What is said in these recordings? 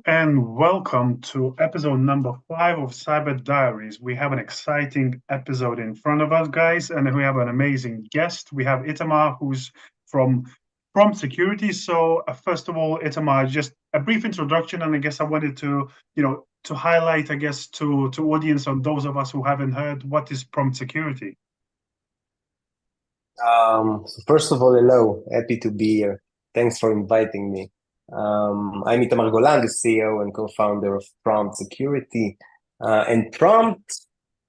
and welcome to episode number 5 of Cyber Diaries. We have an exciting episode in front of us, guys, and we have an amazing guest. We have Itamar, who's from Security. So, first of all, Itamar, just a brief introduction, and I guess I wanted to highlight, I guess, to audience on those of us who haven't heard, what is Prompt Security? First of all, hello. Happy to be here. Thanks for inviting me. I'm Itamar Golan, the CEO and co-founder of Prompt Security. And Prompt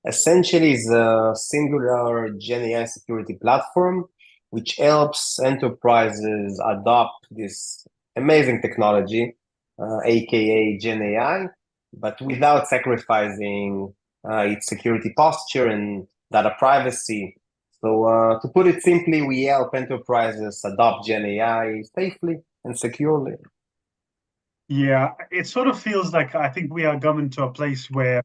essentially is a singular GenAI security platform which helps enterprises adopt this amazing technology, aka GenAI, but without sacrificing its security posture and data privacy. So to put it simply, we help enterprises adopt Gen AI safely and securely. Yeah, it sort of feels like I think we are coming to a place where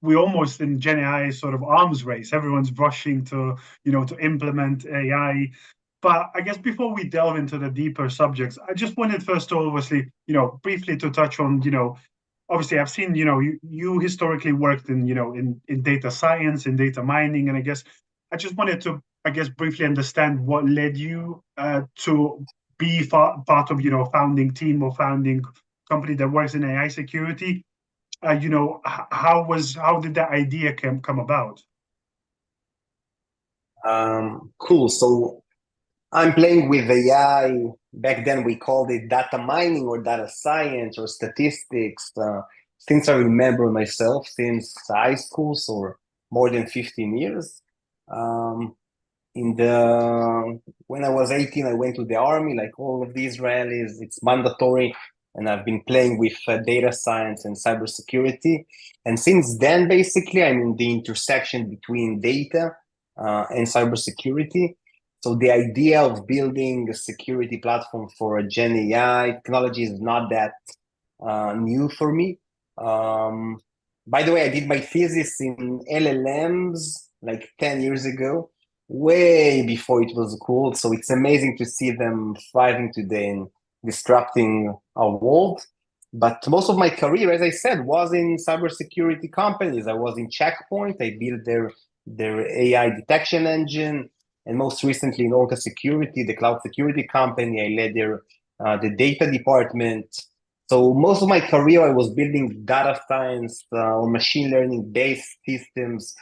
we almost in Gen AI sort of arms race. Everyone's rushing to implement AI. But I guess before we delve into the deeper subjects, I just wanted first to obviously, briefly to touch on, obviously I've seen, you historically worked in data science, in data mining, and I guess I just wanted to, I guess, briefly understand what led you to be part of, founding team or founding company that works in AI security. How did that idea come about? Cool. So I'm playing with AI. Back then, we called it data mining or data science or statistics. Since I remember myself, since high school, so more than 15 years. Um, in the When I was 18, I went to the army, like all of the Israelis. It's mandatory, and I've been playing with data science and cybersecurity. And since then, basically, I'm in the intersection between data and cybersecurity. So the idea of building a security platform for a Gen AI technology is not that new for me. Um, by the way, I did my thesis in LLMs like 10 years ago, way before it was cool. So it's amazing to see them thriving today and disrupting our world. But most of my career, as I said, was in cybersecurity companies. I was in Checkpoint. I built their AI detection engine, and most recently in Orca Security, the cloud security company. I led their the data department. So most of my career, I was building data science or machine learning based systems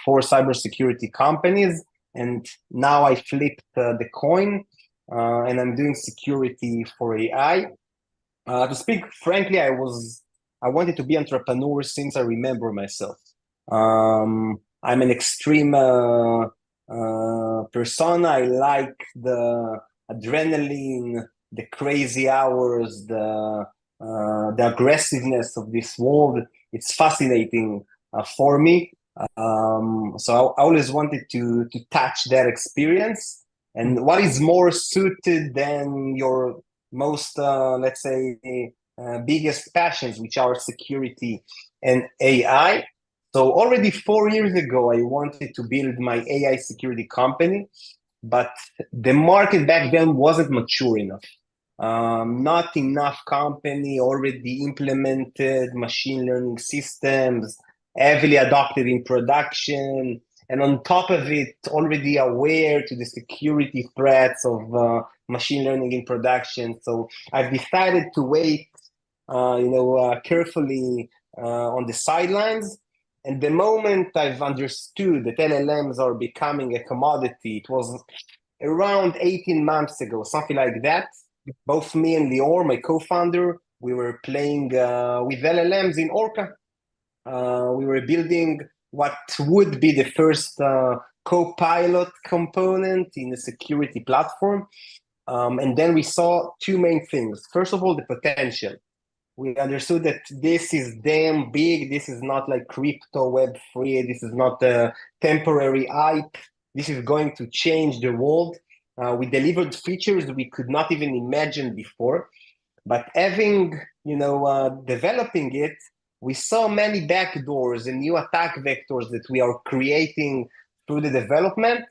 for cybersecurity companies. And now I flipped the coin and I'm doing security for AI. To speak frankly, I wanted to be entrepreneur since I remember myself. I'm an extreme persona. I like the adrenaline, the crazy hours, the aggressiveness of this world. It's fascinating for me. So I always wanted to touch that experience. And what is more suited than your most, let's say, biggest passions, which are security and AI. So already 4 years ago, I wanted to build my AI security company, but the market back then wasn't mature enough. Not enough company already implemented machine learning systems, heavily adopted in production, and on top of it, already aware to the security threats of machine learning in production. So I've decided to wait, carefully on the sidelines. And the moment I've understood that LLMs are becoming a commodity, it was around 18 months ago, something like that. Both me and Lior, my co-founder, we were playing with LLMs in Orca. We were building what would be the first co-pilot component in a security platform. And then we saw two main things. First of all, the potential. We understood that this is damn big. This is not like crypto, Web3. This is not a temporary hype. This is going to change the world. We delivered features we could not even imagine before. But having, developing it, we saw many backdoors and new attack vectors that we are creating through the development.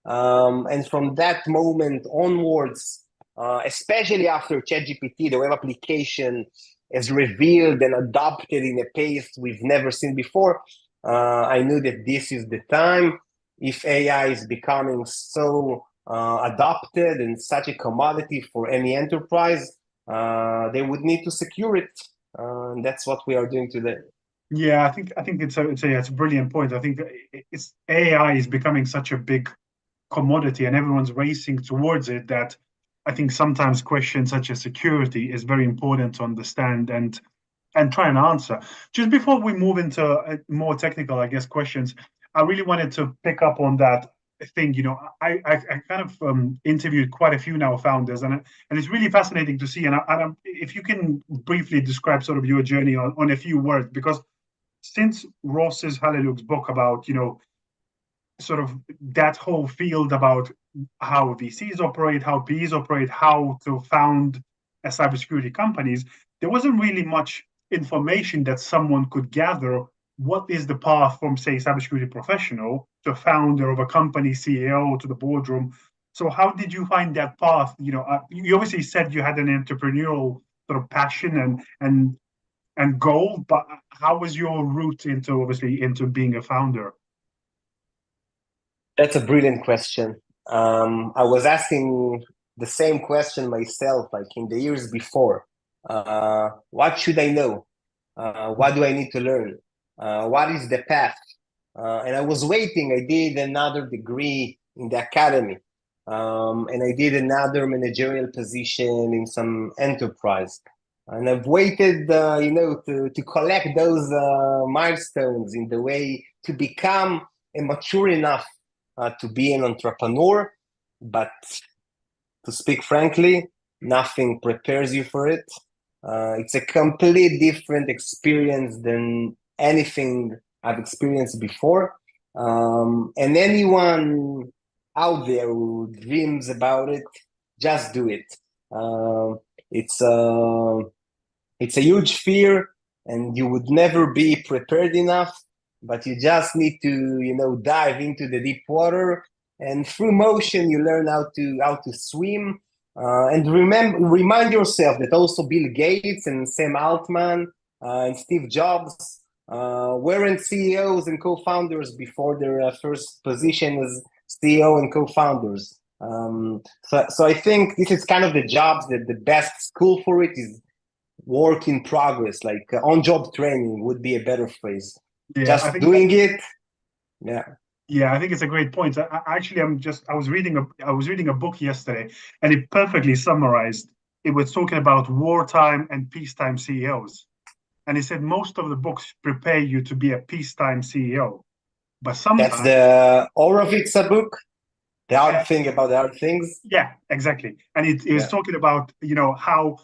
And from that moment onwards, especially after ChatGPT, the web application as revealed and adopted in a pace we've never seen before, I knew that this is the time. If AI is becoming so adopted and such a commodity for any enterprise, they would need to secure it. And that's what we are doing today. Yeah, I think it's a brilliant point. I think it's AI is becoming such a big commodity and everyone's racing towards it that I think sometimes questions such as security is very important to understand and try and answer. Just before we move into more technical, I guess, questions, I really wanted to pick up on that thing. You know, I kind of interviewed quite a few now founders, and it's really fascinating to see. And if you can briefly describe sort of your journey on a few words, because since Ross's Haliluk's book about, you know, sort of that whole field about how VCs operate, how PEs operate, how to found a cybersecurity companies, there wasn't really much information that someone could gather. What is the path from, say, cybersecurity professional to founder of a company, CEO, to the boardroom? So how did you find that path? You know, you obviously said you had an entrepreneurial sort of passion and goal, but how was your route into obviously into being a founder? That's a brilliant question. I was asking the same question myself, like in the years before. What should I know? What do I need to learn? What is the path? And I was waiting. I did another degree in the academy, and I did another managerial position in some enterprise. And I've waited, to collect those milestones in the way to become a mature enough to be an entrepreneur. But to speak frankly, nothing prepares you for it. It's a complete different experience than anything I've experienced before. And anyone out there who dreams about it, just do it. It's a huge fear, and you would never be prepared enough. But you just need to, dive into the deep water, and through motion, you learn how to swim. And remind yourself that also Bill Gates and Sam Altman and Steve Jobs weren't CEOs and co-founders before their first position as CEO and co-founders. So I think this is kind of the jobs that the best school for it is work in progress, like on-job training would be a better phrase. Yeah, I Just think doing it. Yeah. Yeah, I think it's a great point. I was reading a book yesterday, and it perfectly summarized. It was talking about wartime and peacetime CEOs, and it said most of the books prepare you to be a peacetime CEO, but That's sometimes, the Horowitz book, the yeah, hard thing about the hard things. yeah, exactly. And it was Yeah. talking about, you know, how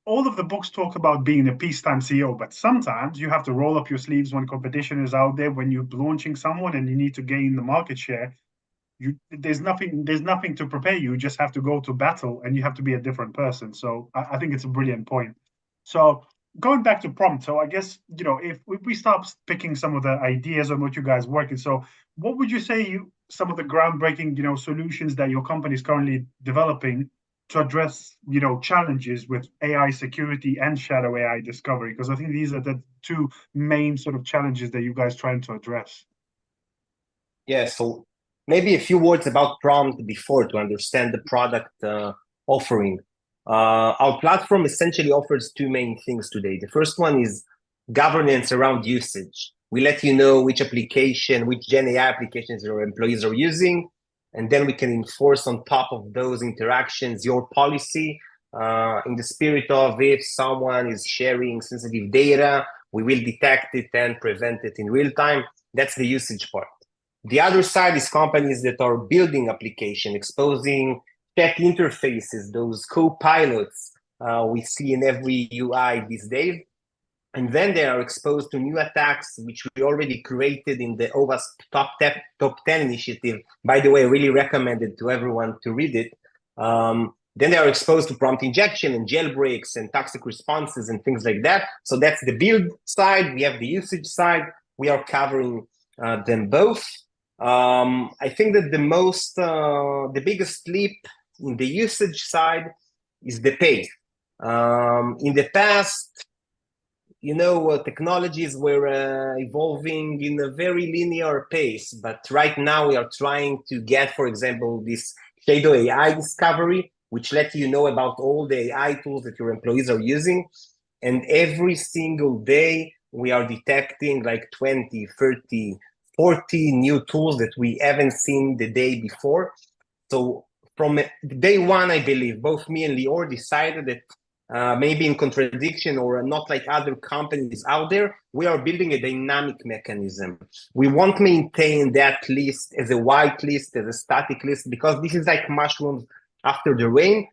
all of the books talk about being a peacetime CEO, but sometimes you have to roll up your sleeves when competition is out there, when you're launching someone and you need to gain the market share. There's nothing to prepare you. You just have to go to battle and you have to be a different person. So I think it's a brilliant point. So going back to prompt, so I guess, you know, if we start picking some of the ideas on what you guys working, so what would you say some of the groundbreaking, you know, solutions that your company is currently developing to address, you know, challenges with AI security and shadow AI discovery? Because I think these are the two main sort of challenges that you guys trying to address. Yeah. So maybe a few words about prompt before to understand the product offering. Our platform essentially offers two main things today. The first one is governance around usage. We let you know which application, which GenAI applications your employees are using, and then we can enforce on top of those interactions your policy in the spirit of if someone is sharing sensitive data, we will detect it and prevent it in real time. That's the usage part. The other side is companies that are building application, exposing tech interfaces, those co-pilots we see in every UI these days. And then they are exposed to new attacks, which we already created in the OWASP top 10 initiative. By the way, I really recommend it to everyone to read it. Then they are exposed to prompt injection and jailbreaks and toxic responses and things like that. So that's the build side. We have the usage side. We are covering them both. I think that the biggest leap in the usage side is the pace. In the past, technologies were evolving in a very linear pace, but right now we are trying to get, for example, this Shadow AI discovery, which lets you know about all the AI tools that your employees are using. And every single day, we are detecting like 20, 30, 40 new tools that we haven't seen the day before. So from day one, I believe, both me and Lior decided that maybe in contradiction or not like other companies out there, we are building a dynamic mechanism. We won't maintain that list as a white list, as a static list, because this is like mushrooms after the rain.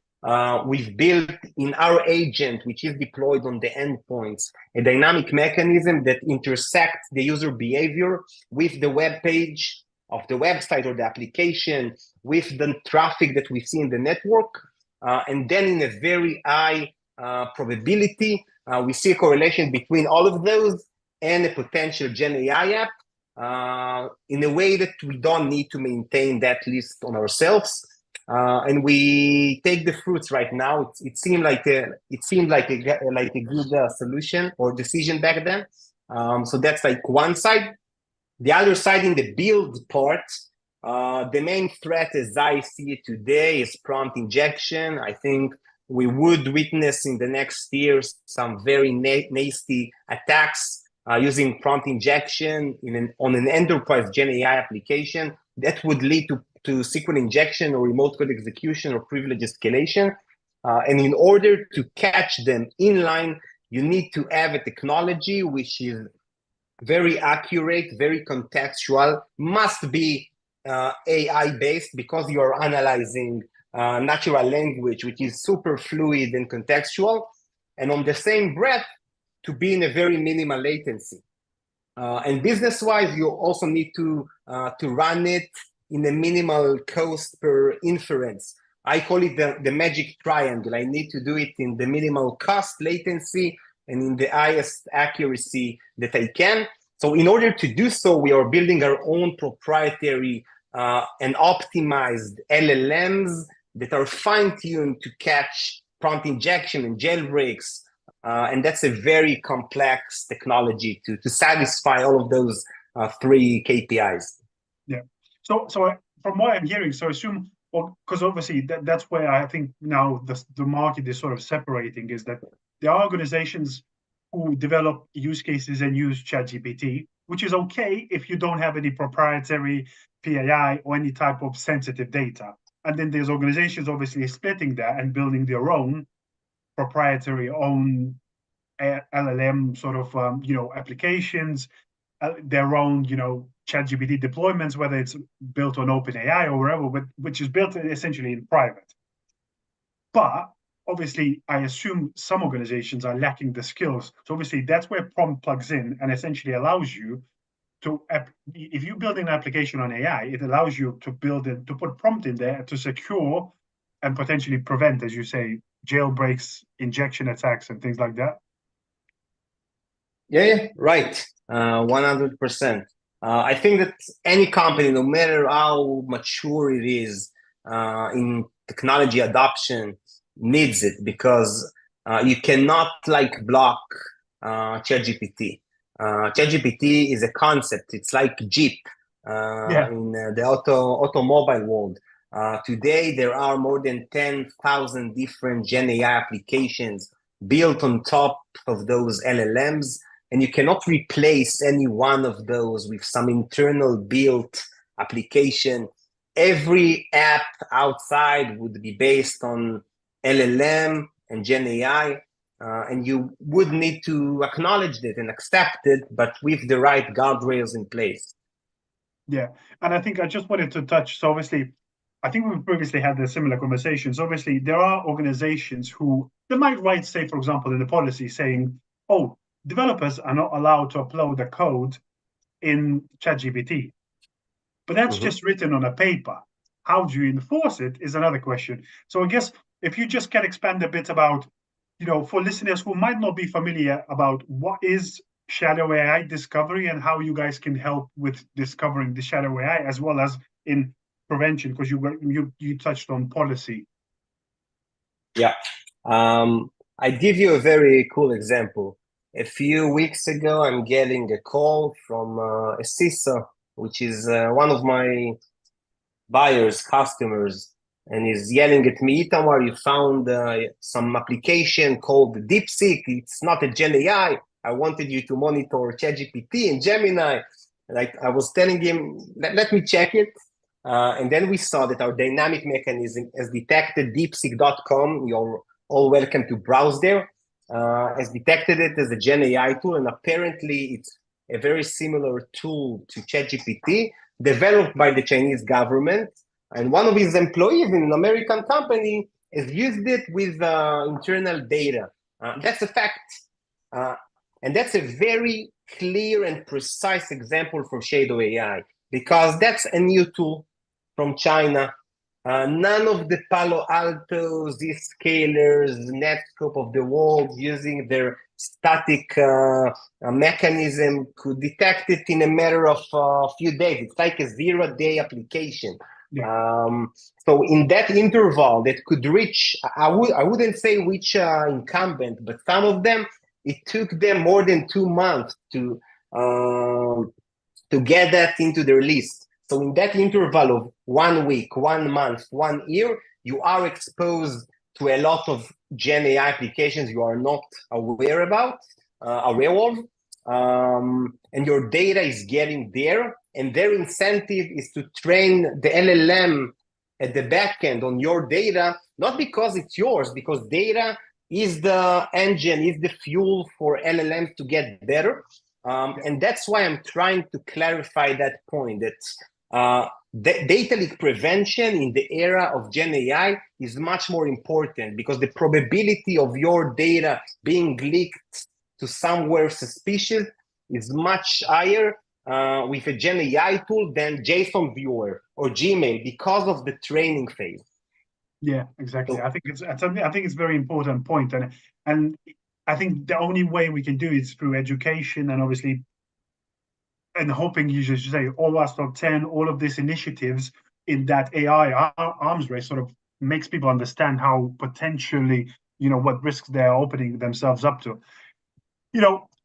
We've built in our agent, which is deployed on the endpoints, a dynamic mechanism that intersects the user behavior with the web page of the website or the application, with the traffic that we see in the network. And then in a very high probability, we see a correlation between all of those and a potential GenAI app in a way that we don't need to maintain that list on ourselves. And we take the fruits right now. It seemed like a good solution or decision back then. So that's like one side. The other side, in the build part, the main threat as I see it today is prompt injection. I think we would witness in the next years some very nasty attacks using prompt injection on an enterprise GenAI application that would lead to SQL injection or remote code execution or privilege escalation. And in order to catch them in line, you need to have a technology which is very accurate, very contextual, must be AI-based because you are analyzing natural language, which is super fluid and contextual, and on the same breath, to be in a very minimal latency. And business-wise, you also need to run it in a minimal cost per inference. I call it the magic triangle. I need to do it in the minimal cost, latency, and in the highest accuracy that I can. So in order to do so, we are building our own proprietary and optimized LLMs that are fine-tuned to catch prompt injection and jailbreaks. And that's a very complex technology to satisfy all of those three KPIs. Yeah. So from what I'm hearing, so assume, because obviously that's where I think now the market is sort of separating, is that there are organizations who develop use cases and use ChatGPT, which is okay if you don't have any proprietary PAI or any type of sensitive data. And then there's organizations obviously splitting that and building their own proprietary own LLM sort of applications, their own ChatGPT deployments, whether it's built on OpenAI or wherever, but which is built essentially in private. But obviously, I assume some organizations are lacking the skills. So obviously, that's where prompt plugs in and essentially allows you to, if you build an application on AI, it allows you to build it, to put prompt in there to secure and potentially prevent, as you say, jailbreaks, injection attacks, and things like that. Yeah, right. 100%. I think that any company, no matter how mature it is in technology adoption, needs it, because you cannot block ChatGPT. ChatGPT is a concept. It's like Jeep in the automobile world. Today, there are more than 10,000 different GenAI applications built on top of those LLMs, and you cannot replace any one of those with some internal built application. Every app outside would be based on LLM and GenAI, and you would need to acknowledge it and accept it, but with the right guardrails in place. Yeah, and I think I just wanted to touch, so obviously, I think we've previously had the similar conversations. Obviously, there are organizations who, they might write, say, for example, in the policy saying, oh, developers are not allowed to upload the code in ChatGPT. But that's just written on a paper. How do you enforce it is another question. So I guess if you just can expand a bit about, for listeners who might not be familiar about what is shadow AI discovery and how you guys can help with discovering the shadow AI as well as in prevention, because you touched on policy. Yeah. I give you a very cool example. a few weeks ago, I'm getting a call from a CISO, which is one of my buyers, customers, and he's yelling at me, Itamar, you found some application called DeepSeek. It's not a GenAI. I wanted you to monitor ChatGPT and Gemini. Like I was telling him, let me check it. And then we saw that our dynamic mechanism has detected deepseek.com. You're all welcome to browse there. Has detected it as a GenAI tool, and apparently it's a very similar tool to ChatGPT developed by the Chinese government. And one of his employees in an American company has used it with internal data. That's a fact. And that's a very clear and precise example for Shadow AI, because that's a new tool from China. None of the Palo Altos, Zscalers, Netscope of the world using their static mechanism could detect it in a matter of a few days. It's like a 0-day application. Yeah. So in that interval that could reach, I wouldn't say which incumbent, but some of them, it took them more than 2 months to get that into their list. So in that interval of 1 week, 1 month, 1 year, you are exposed to a lot of Gen AI applications you are not aware of, and your data is getting there, and their incentive is to train the LLM at the back end on your data, not because it's yours, because data is the engine, is the fuel for LLMs to get better. And that's why I'm trying to clarify that point, that data leak prevention in the era of Gen AI is much more important, because the probability of your data being leaked to somewhere suspicious is much higher with a Gen AI tool than JSON viewer or Gmail, because of the training phase. Yeah, exactly. I think it's a very important point, and I think the only way we can do it is through education, and obviously, and hoping you should say all our top 10, all of these initiatives in that AI arms race sort of makes people understand how potentially, what risks they're opening themselves up to.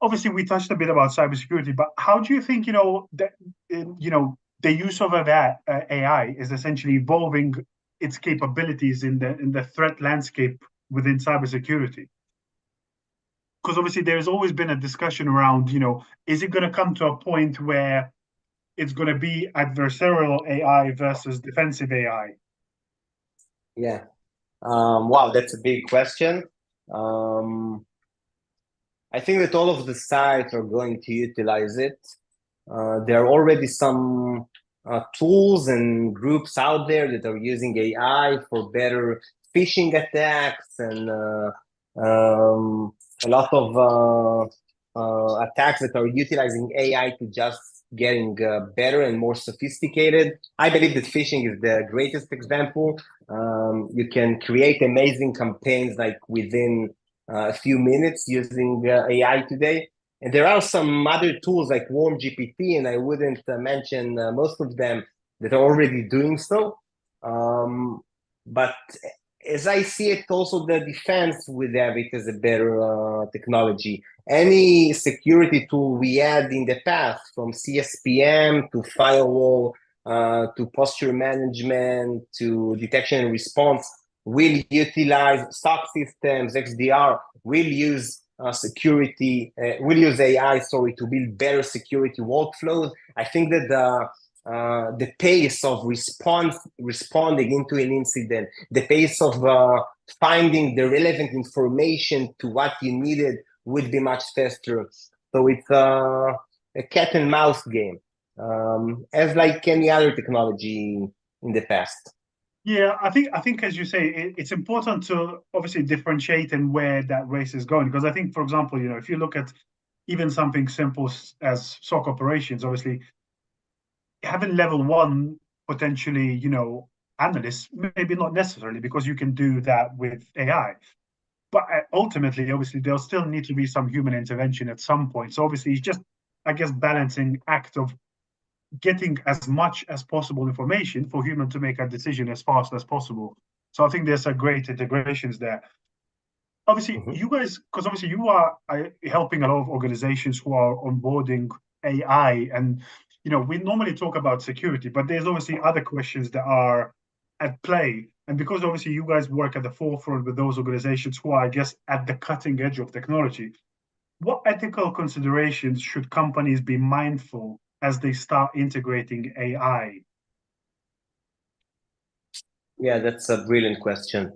Obviously we touched a bit about cybersecurity, but how do you think, that, the use of AI is essentially evolving its capabilities in the threat landscape within cybersecurity? Because obviously there's always been a discussion around, is it going to come to a point where it's going to be adversarial AI versus defensive AI? Yeah. Wow, that's a big question. I think that all of the sites are going to utilize it. There are already some tools and groups out there that are using AI for better phishing attacks, and a lot of attacks that are utilizing AI to just getting better and more sophisticated. I believe that phishing is the greatest example. You can create amazing campaigns like within a few minutes using AI today. And there are some other tools like Warm GPT, and I wouldn't mention most of them, that are already doing so. But as I see it, also the defense would have it as a better technology. Any security tool we had in the past, from CSPM to firewall to posture management to detection and response, will utilize SOC systems, XDR, will use will use AI, to build better security workflows. I think that the pace of responding into an incident, the pace of finding the relevant information to what you needed would be much faster. So it's a cat and mouse game, as like any other technology in the past. Yeah, I think as you say, it's important to obviously differentiate and where that race is going. Because I think, for example, if you look at even something simple as SOC operations, obviously having level one potentially, analysts, maybe not necessarily, because you can do that with AI. But ultimately, obviously, there'll still need to be some human intervention at some point. So obviously, it's just, I guess, balancing act of getting as much as possible information for human to make a decision as fast as possible. So I think there's a great integrations there. obviously you guys, because obviously you are helping a lot of organizations who are onboarding AI, and we normally talk about security, but there's obviously other questions that are at play. And because obviously you guys work at the forefront with those organizations who are, I guess, at the cutting edge of technology, what ethical considerations should companies be mindful as they start integrating AI? Yeah, that's a brilliant question.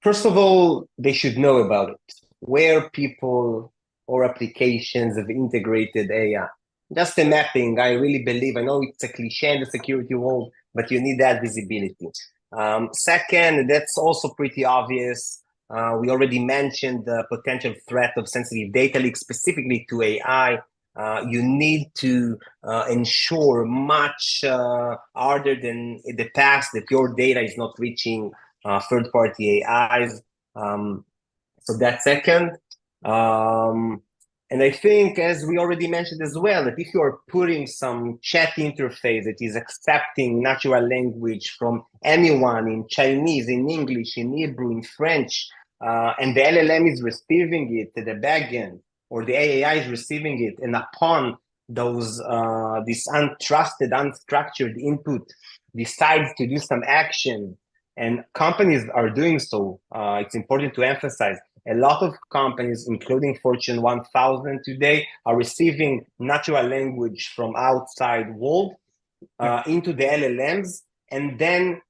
First of all, they should know about it, where people or applications have integrated AI. Just a mapping, I really believe, I know it's a cliche in the security world, but you need that visibility. Second, that's also pretty obvious. We already mentioned the potential threat of sensitive data leaks specifically to AI. You need to ensure much harder than in the past that your data is not reaching third-party AIs. So that's second. And I think, as we already mentioned as well, that if you are putting some chat interface that is accepting natural language from anyone in Chinese, in English, in Hebrew, in French, and the LLM is receiving it at the backend, or the AI is receiving it, and upon those this untrusted, unstructured input decides to do some action, and companies are doing so, it's important to emphasize, a lot of companies, including Fortune 1000 today, are receiving natural language from outside world into the LLMs, and then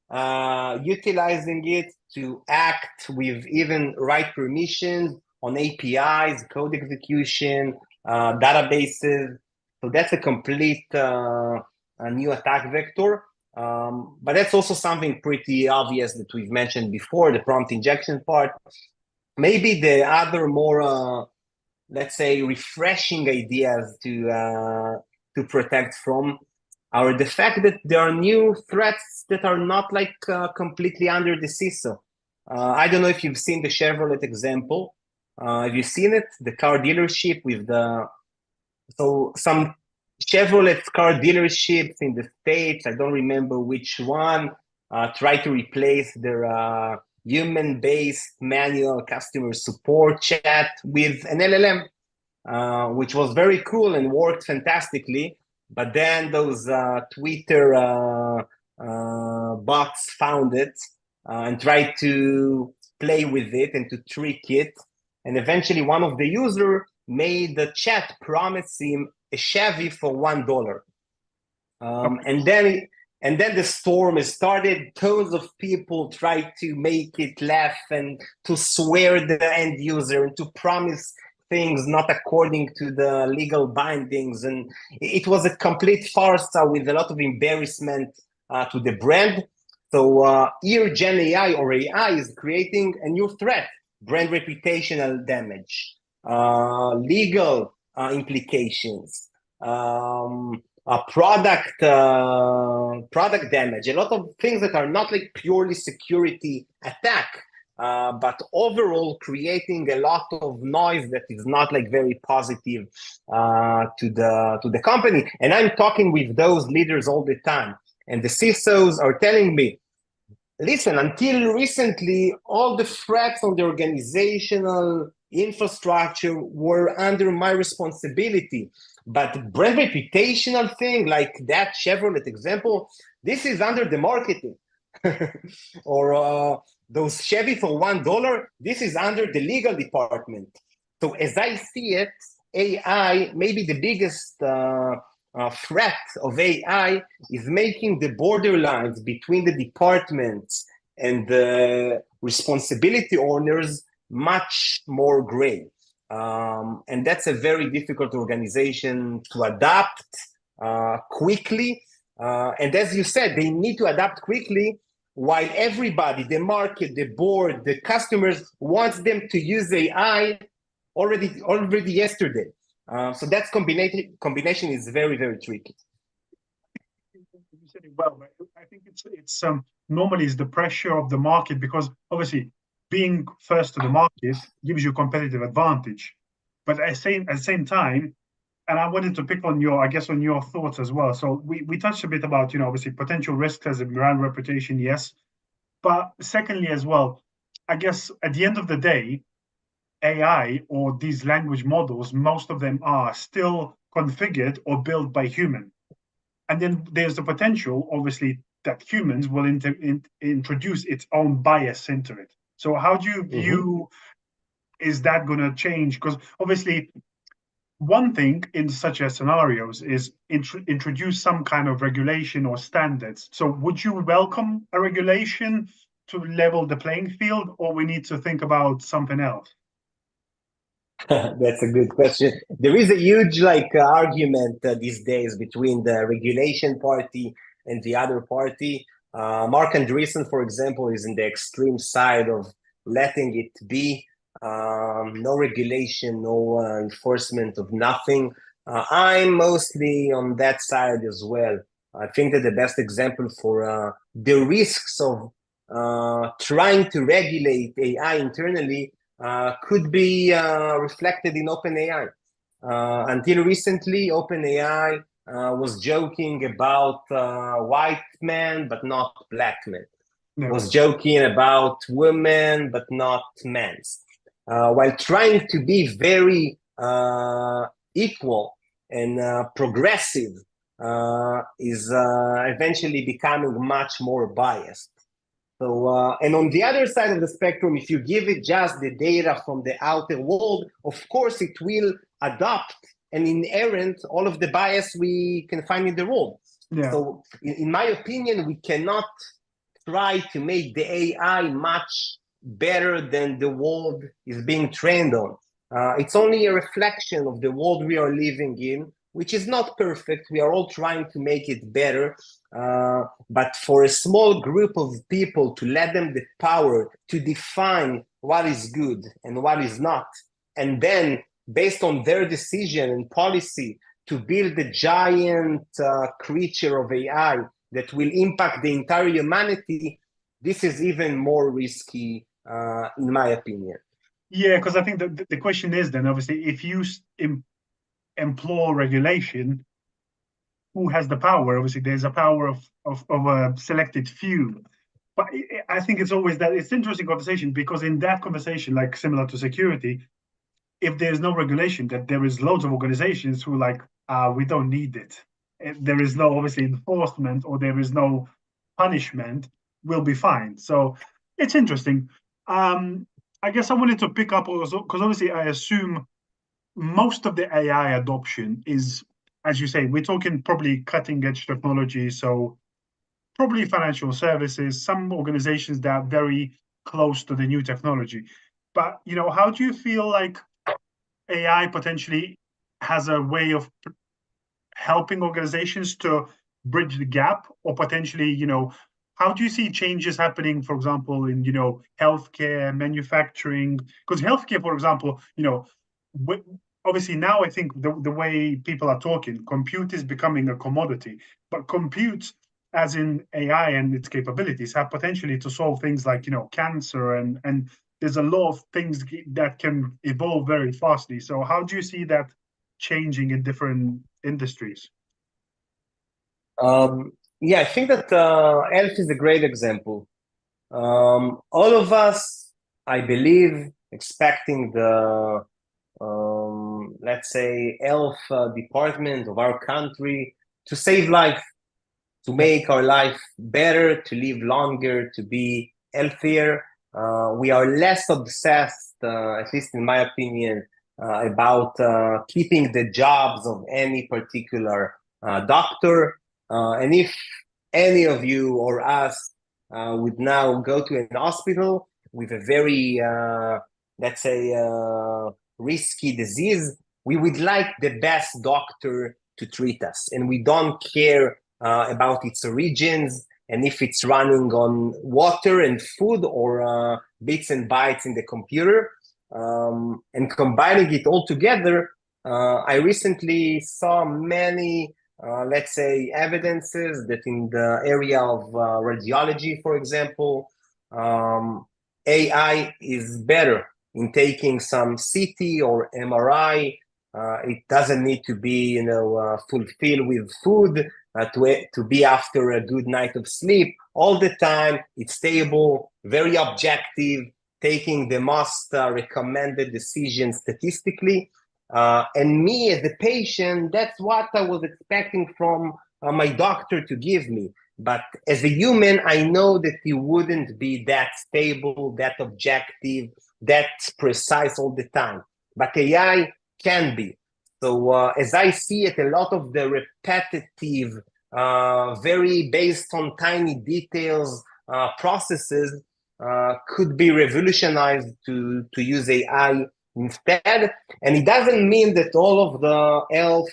utilizing it to act with even right permissions on APIs, code execution, databases. So that's a complete a new attack vector. But that's also something pretty obvious that we've mentioned before, the prompt injection part. Maybe the other more, let's say, refreshing ideas to protect from are the fact that there are new threats that are not like completely under the CISO. I don't know if you've seen the Chevrolet example. Have you seen it? The car dealership with so some Chevrolet car dealerships in the States, I don't remember which one, try to replace their human-based manual customer support chat with an LLM, which was very cool and worked fantastically. But then those Twitter bots found it and tried to play with it and to trick it. And eventually one of the users made the chat promise him a Chevy for $1. And then the storm has started. Tons of people tried to make it laugh and to swear the end user and to promise things not according to the legal bindings. And it was a complete farce with a lot of embarrassment to the brand. So here GenAI or AI is creating a new threat, brand reputational damage, legal implications, product damage, a lot of things that are not like purely security attack, but overall creating a lot of noise that is not like very positive to the company. And I'm talking with those leaders all the time, and the CISOs are telling me, listen, until recently, all the threats on the organizational infrastructure were under my responsibility. But brand reputational thing, like that Chevrolet example, this is under the marketing. Or those Chevy for $1, this is under the legal department. So as I see it, AI, maybe the biggest threat of AI is making the borderlines between the departments and the responsibility owners much more gray. And that's a very difficult organization to adapt quickly. And as you said, they need to adapt quickly while everybody, the market, the board, the customers wants them to use AI already yesterday. So that combination is very, very tricky. You said it well. I think it's normally it's the pressure of the market, because obviously being first to the market gives you competitive advantage. But at the same time, and I wanted to pick on your thoughts as well. So we touched a bit about, obviously potential risks as a brand reputation, yes. But secondly as well, I guess at the end of the day, AI or these language models, most of them are still configured or built by human. And then there's the potential, obviously, that humans will introduce its own bias into it. So how do you Mhm. view, is that going to change? Because obviously, one thing in such as scenarios is introduce some kind of regulation or standards. So would you welcome a regulation to level the playing field, or we need to think about something else? That's a good question. There is a huge argument these days between the regulation party and the other party. Mark Andreessen, for example, is in the extreme side of letting it be. No regulation, no enforcement of nothing. I'm mostly on that side as well. I think that the best example for the risks of trying to regulate AI internally could be reflected in OpenAI. Until recently, OpenAI was joking about white men, but not black men. No. Was joking about women, but not men's. While trying to be very equal and progressive, is eventually becoming much more biased. So, and on the other side of the spectrum, if you give it just the data from the outer world, of course, it will adopt and inherent all of the bias we can find in the world. Yeah. So, in my opinion, we cannot try to make the AI much better than the world is being trained on. It's only a reflection of the world we are living in, which is not perfect. We are all trying to make it better. But for a small group of people to let them the power to define what is good and what is not, and then based on their decision and policy to build a giant creature of AI that will impact the entire humanity, this is even more risky, in my opinion. Yeah, because I think that the question is then obviously if you employ regulation, who has the power? Obviously, there's a power of a selected few. But I think it's always that it's interesting conversation because in that conversation, like similar to security, if there's no regulation, that there is loads of organizations who like, we don't need it. If there is no obviously enforcement or there is no punishment, we'll be fine. So it's interesting. I guess I wanted to pick up also because obviously I assume most of the AI adoption is, as you say, we're talking probably cutting edge technology. So probably financial services, some organizations that are very close to the new technology. But how do you feel like AI potentially has a way of helping organizations to bridge the gap, or potentially, how do you see changes happening, for example, in, healthcare, manufacturing? Because healthcare, for example, obviously now I think the way people are talking, compute is becoming a commodity, but compute as in AI and its capabilities have potentially to solve things like, cancer and there's a lot of things that can evolve very fastly. So how do you see that changing in different industries? Yeah, I think that health is a great example. All of us, I believe, expecting the let's say health department of our country to save life, to Yeah. make our life better, to live longer, to be healthier. We are less obsessed, at least in my opinion, about keeping the jobs of any particular doctor. And if any of you or us would now go to an hospital with a very, let's say, risky disease, we would like the best doctor to treat us. And we don't care about its origins and if it's running on water and food or bits and bytes in the computer. And combining it all together, I recently saw many, let's say, evidences that in the area of radiology, for example, AI is better in taking some CT or MRI. It doesn't need to be, fulfilled with food to be after a good night of sleep all the time. It's stable, very objective. taking the most recommended decision statistically. And me as a patient, that's what I was expecting from my doctor to give me. But as a human, I know that he wouldn't be that stable, that objective, that precise all the time. But AI can be. So as I see it, a lot of the repetitive, very based on tiny details processes could be revolutionized to use AI instead. And it doesn't mean that all of the health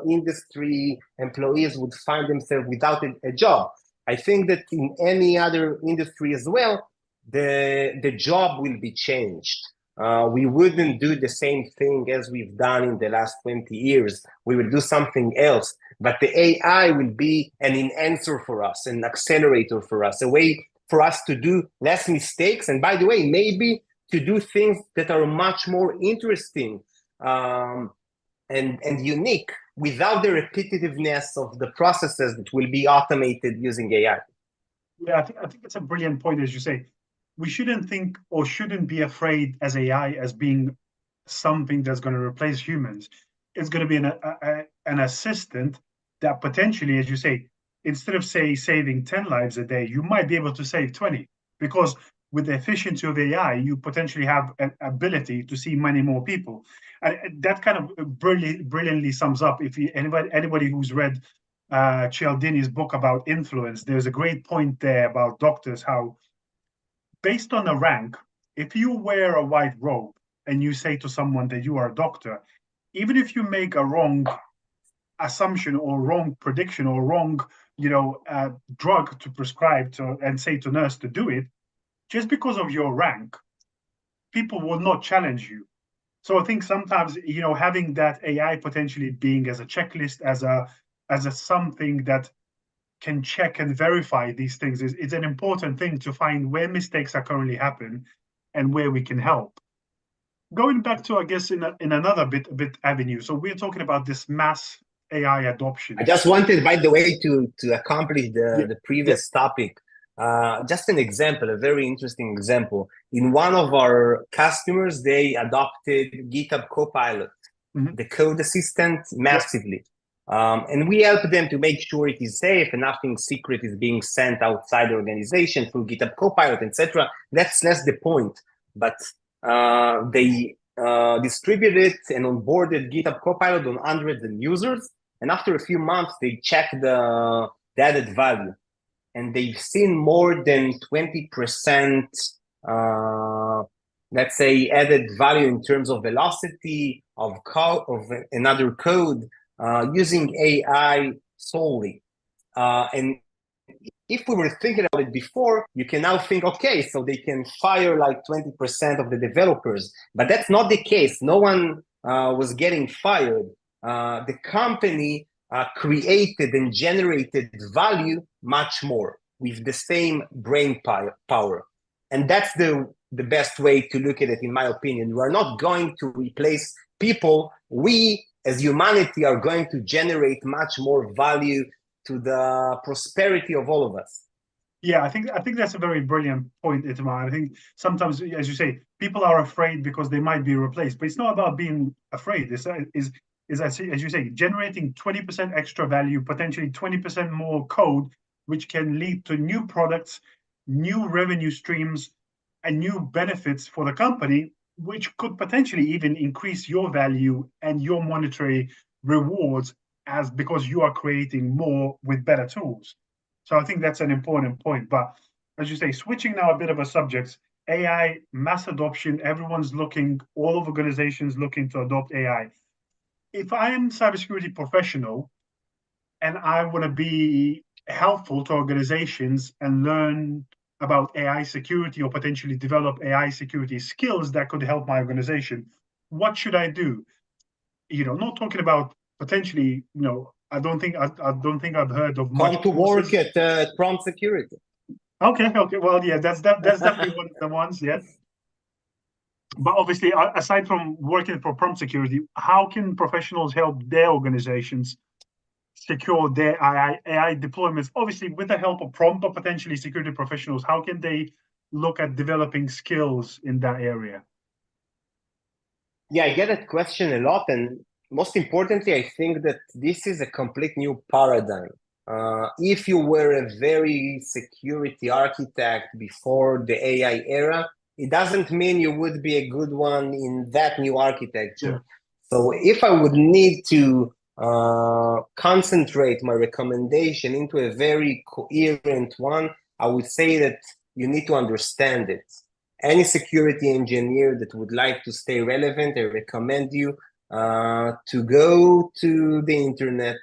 industry employees would find themselves without a job. I think that in any other industry as well, the job will be changed. We wouldn't do the same thing as we've done in the last 20 years. We will do something else. But the AI will be an enhancer for us, an accelerator for us, a way for us to do less mistakes. And by the way, maybe to do things that are much more interesting and unique without the repetitiveness of the processes that will be automated using AI. Yeah, I think it's a brilliant point, as you say. We shouldn't think or shouldn't be afraid as AI as being something that's going to replace humans. It's going to be an assistant that potentially, as you say, instead of say saving 10 lives a day, you might be able to save 20, because with the efficiency of AI, you potentially have an ability to see many more people. And that kind of brilliantly sums up, if anybody who's read Cialdini's book about influence, there's a great point there about doctors, how based on a rank, if you wear a white robe and you say to someone that you are a doctor, even if you make a wrong assumption or wrong prediction or wrong, drug to prescribe to and say to nurse to do it, just because of your rank, people will not challenge you. So I think sometimes, having that AI potentially being as a checklist, as a something that can check and verify these things is an important thing to find where mistakes are currently happening and where we can help. Going back to, I guess, in another bit avenue. So we're talking about this mass AI adoption. I just wanted, by the way, to accomplish the previous topic. Just an example, a very interesting example. In one of our customers, they adopted GitHub Copilot, the code assistant, massively. And we help them to make sure it is safe and nothing secret is being sent outside the organization through GitHub Copilot, etc. That's less the point. But they distributed and onboarded GitHub Copilot on hundreds of users. And after a few months, they checked the added value. And they've seen more than 20%, let's say, added value in terms of velocity of another code using AI solely. And if we were thinking about it before, you can now think, okay, so they can fire like 20% of the developers. But that's not the case. No one was getting fired. The company created and generated value much more with the same brain power. And that's the best way to look at it, in my opinion. We are not going to replace people. We, as humanity, are going to generate much more value to the prosperity of all of us. Yeah, I think that's a very brilliant point, Itamar. I think sometimes, as you say, people are afraid because they might be replaced, but it's not about being afraid. It's as you say, generating 20% extra value, potentially 20% more code, which can lead to new products, new revenue streams, and new benefits for the company, which could potentially even increase your value and your monetary rewards because you are creating more with better tools. So I think that's an important point. But as you say, switching now a bit of a subject, AI, mass adoption, everyone's looking, all of organizations looking to adopt AI. If I'm a cybersecurity professional and I want to be helpful to organizations and learn about AI security or potentially develop AI security skills that could help my organization, what should I do? Not talking about potentially, I don't think I've heard of much. Come to work at Prompt Security. Okay. Well, yeah, that's definitely one of the ones. Yeah. But obviously, aside from working for prompt security, how can professionals help their organizations secure their AI deployments? Obviously, with the help of prompt or potentially security professionals, how can they look at developing skills in that area? Yeah, I get that question a lot, and most importantly, I think that this is a complete new paradigm. If you were a very security architect before the AI era, it doesn't mean you would be a good one in that new architecture. So if I would need to concentrate my recommendation into a very coherent one, I would say that you need to understand it. Any security engineer that would like to stay relevant, I recommend you to go to the internet,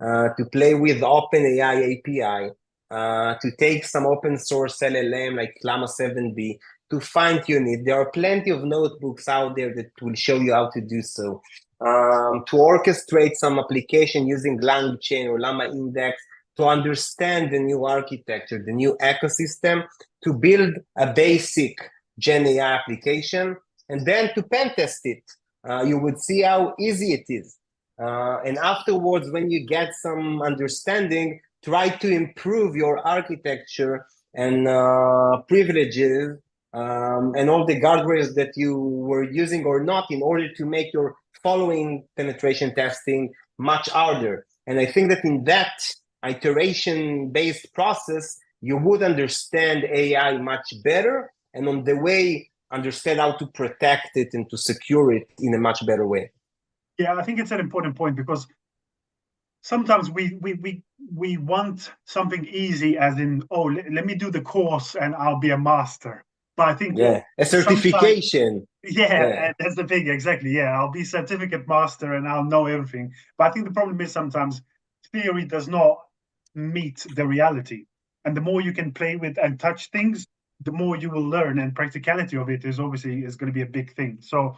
to play with OpenAI API, to take some open source LLM like Llama 7B, to fine tune it. There are plenty of notebooks out there that will show you how to do so. To orchestrate some application using LangChain or Llama Index, to understand the new architecture, the new ecosystem, to build a basic GenAI application, and then to pen test it. You would see how easy it is. And afterwards, when you get some understanding, try to improve your architecture and privileges and all the guardrails that you were using or not in order to make your following penetration testing much harder. And I think that in that iteration-based process, you would understand AI much better, and on the way, understand how to protect it and to secure it in a much better way. Yeah, I think it's an important point, because sometimes we want something easy, as in, oh, let me do the course and I'll be a master. But I think a certification. Yeah, that's the thing, exactly. Yeah, I'll be certificate master and I'll know everything. But I think the problem is sometimes theory does not meet the reality. And the more you can play with and touch things, the more you will learn. And practicality of it is obviously is going to be a big thing. So,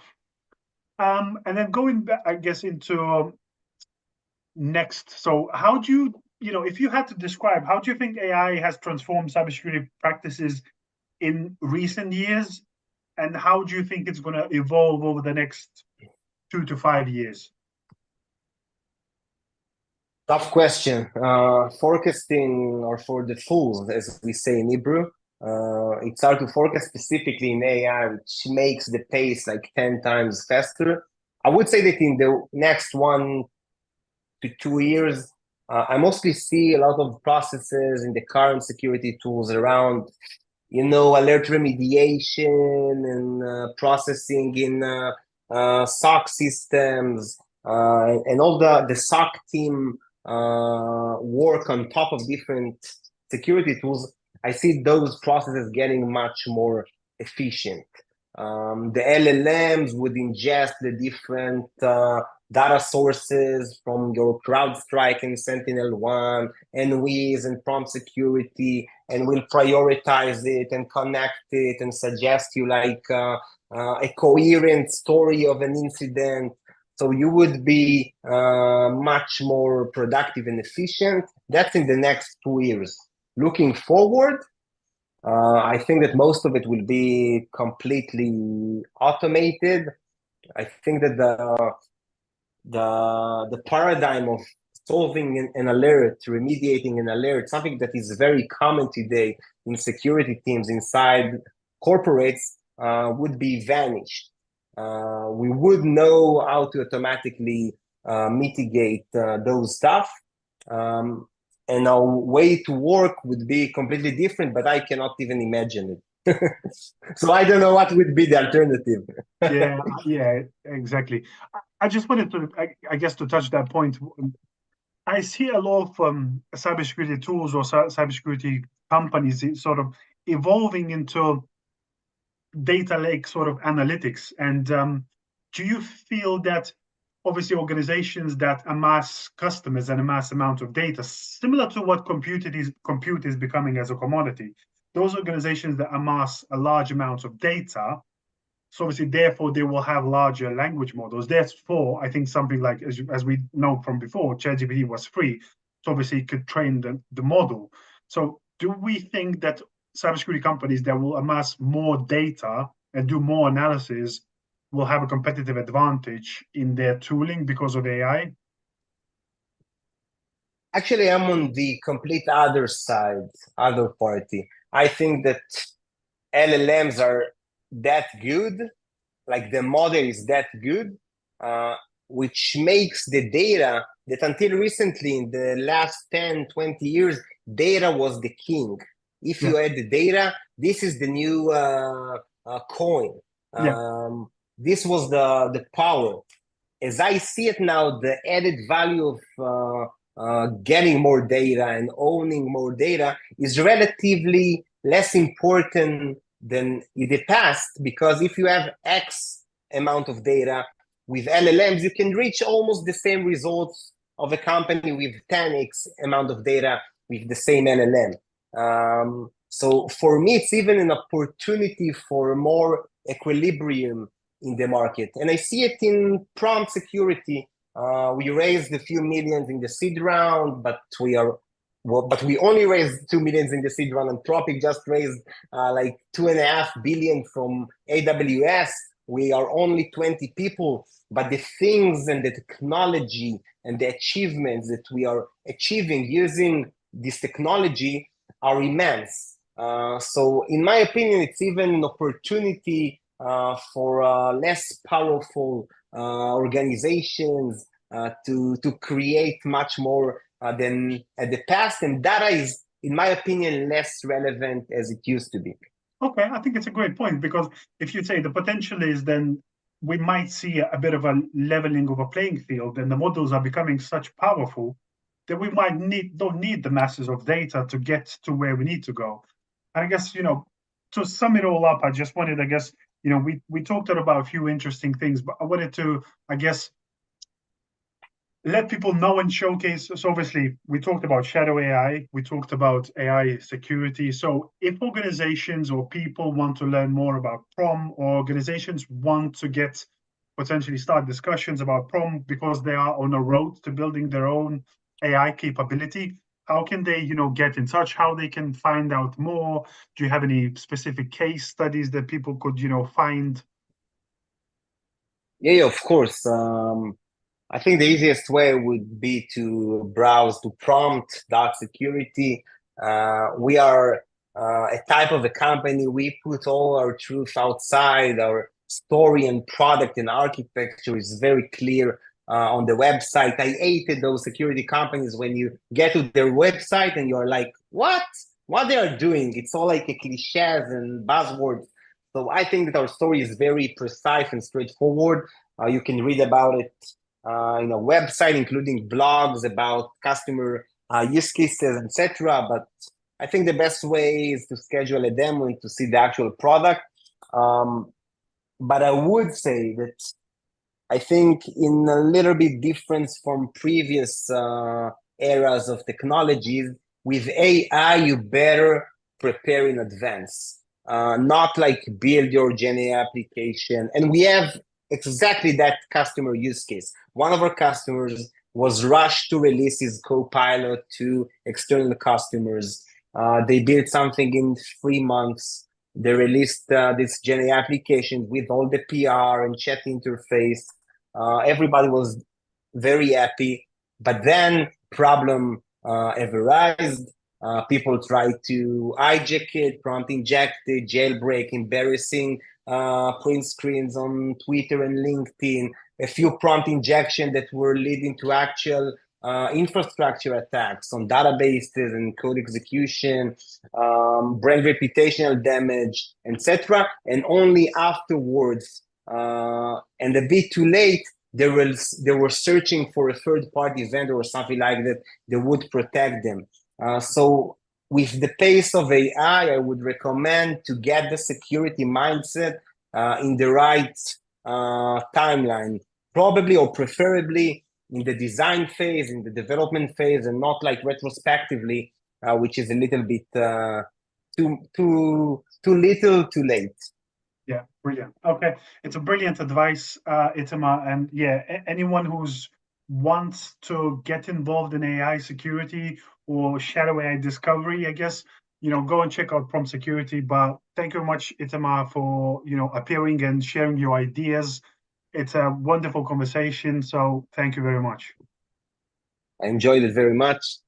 and then going back, I guess, into next. So how do you, if you had to describe, how do you think AI has transformed cybersecurity practices in recent years? And how do you think it's going to evolve over the next 2 to 5 years? Tough question. Forecasting, or for the fools, as we say in Hebrew, it's hard to forecast specifically in AI, which makes the pace like 10 times faster. I would say that in the next 1 to 2 years, I mostly see a lot of processes in the current security tools around, alert remediation and processing in SOC systems, and all the SOC team work on top of different security tools. I see those processes getting much more efficient. The LLMs would ingest the different data sources from your CrowdStrike and Sentinel-1 and Wiz and Prompt Security, and will prioritize it and connect it and suggest you like a coherent story of an incident. So you would be much more productive and efficient. That's in the next 2 years. Looking forward, I think that most of it will be completely automated. I think that the paradigm of solving an alert, remediating an alert, something that is very common today in security teams inside corporates, would be vanished. We would know how to automatically mitigate those stuff. And our way to work would be completely different, but I cannot even imagine it. So I don't know what would be the alternative. Yeah, exactly. I just wanted to, I guess, to touch that point. I see a lot of cybersecurity tools or cybersecurity companies sort of evolving into data lake sort of analytics. And do you feel that obviously organizations that amass customers and amass amount of data, similar to what compute is becoming as a commodity, those organizations that amass a large amount of data, so obviously therefore they will have larger language models. Therefore, I think something like, as we know from before, ChatGPT was free, so obviously it could train the model. So do we think that cybersecurity companies that will amass more data and do more analysis will have a competitive advantage in their tooling because of AI? Actually, I'm on the complete other side, other party. I think that LLMs are that good, like the model is that good, which makes the data that until recently, in the last 10, 20 years, data was the king. If you add the data, this is the new coin. Yeah. This was the power. As I see it now, the added value of getting more data and owning more data is relatively less important than in the past, because if you have X amount of data with LLMs, you can reach almost the same results of a company with 10x amount of data with the same LLM. So for me, it's even an opportunity for more equilibrium in the market. And I see it in prompt security. We raised a few millions in the seed round, but we only raised 2 millions in the seed round, and Anthropic just raised like 2.5 billion from AWS. We are only 20 people, but the things and the technology and the achievements that we are achieving using this technology are immense. So in my opinion, it's even an opportunity for less powerful organizations to create much more than at the past. And data is, in my opinion, less relevant as it used to be. Okay, I think it's a great point, because if you say the potential is, then we might see a bit of a leveling of a playing field, and the models are becoming such powerful that we might don't need the masses of data to get to where we need to go. And I guess, to sum it all up, I just wanted, I guess, we talked about a few interesting things, but I wanted to, I guess, let people know and showcase. So obviously, we talked about shadow AI, we talked about AI security. So if organizations or people want to learn more about PROM, or organizations want to potentially start discussions about PROM because they are on a road to building their own AI capability, how can they, get in touch? How they can find out more? Do you have any specific case studies that people could, find? Yeah, of course. I think the easiest way would be to browse to prompt.security. We are a type of a company. We put all our truth outside. Our story and product and architecture is very clear on the website. I hated those security companies when you get to their website and you're like, what they are doing? It's all like a cliches and buzzwords. So I think that our story is very precise and straightforward. You can read about it in a website, including blogs about customer use cases, etc. But I think the best way is to schedule a demo and to see the actual product. But I would say that I think in a little bit difference from previous eras of technologies, with AI, you better prepare in advance. Not like build your GenAI application. And we have exactly that customer use case. One of our customers was rushed to release his Copilot to external customers. They built something in 3 months. They released this GenAI application with all the PR and chat interface. Everybody was very happy, but then problem arised. People tried to hijack it, prompt inject it, jailbreak, embarrassing print screens on Twitter and LinkedIn, a few prompt injection that were leading to actual infrastructure attacks on databases and code execution, brand reputational damage, etc. And only afterwards, and a bit too late, they were searching for a third-party vendor or something like that that would protect them. So with the pace of AI, I would recommend to get the security mindset in the right timeline, probably or preferably in the design phase, in the development phase, and not like retrospectively, which is a little bit too little, too late. Yeah, brilliant. Okay, it's a brilliant advice, Itamar. And yeah, anyone who's wants to get involved in AI security or shadow AI discovery, I guess, go and check out Prompt Security. But thank you very much, Itamar, for appearing and sharing your ideas. It's a wonderful conversation. So thank you very much. I enjoyed it very much.